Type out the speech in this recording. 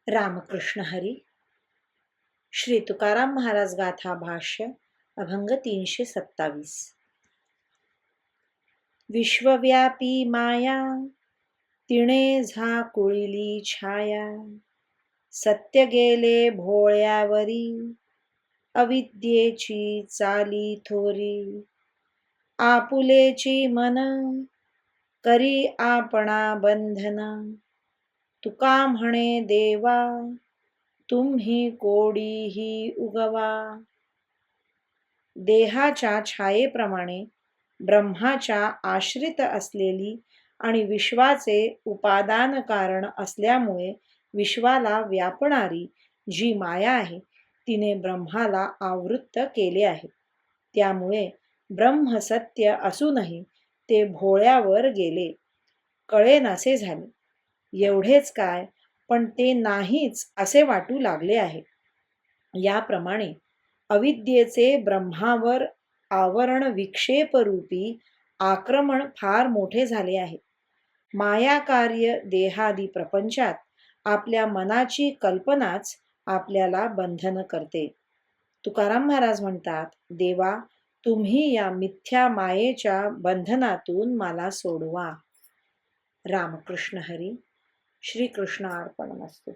रामकृष्ण हरी. श्री तुकाराम महाराज गाथा भाष्य अभंग 327. विश्वव्यापी माया तिणे झाकुळिली छाया, सत्य गेले भोळ्यावरी अविद्येची चाली थोरी. आपुलेची मन करी आपणा बंधन, तुका म्हणे देवा तुम्ही कोडीही उगवा. देहाच्या छायेप्रमाणे ब्रह्माच्या आश्रित असलेली आणि विश्वाचे उपादान कारण असल्यामुळे विश्वाला व्यापणारी जी माया आहे तिने ब्रह्माला आवृत्त केले आहे. त्यामुळे ब्रह्म सत्य असूनही ते भोळ्यावर गेले, कळेनासे झाले. एवढेच काय, पण ते नाहीच असे वाटू लागले आहे. याप्रमाणे अविद्येचे ब्रह्मावर आवरण विक्षेपरूपी आक्रमण फार मोठे झाले आहे. मायाकार्य देहादी प्रपंचात आपल्या मनाची कल्पनाच आपल्याला बंधन करते. तुकाराम महाराज म्हणतात, देवा तुम्ही या मिथ्या मायेच्या बंधनातून मला सोडवा. रामकृष्ण हरी. श्री कृष्ण अर्पणमस्तु.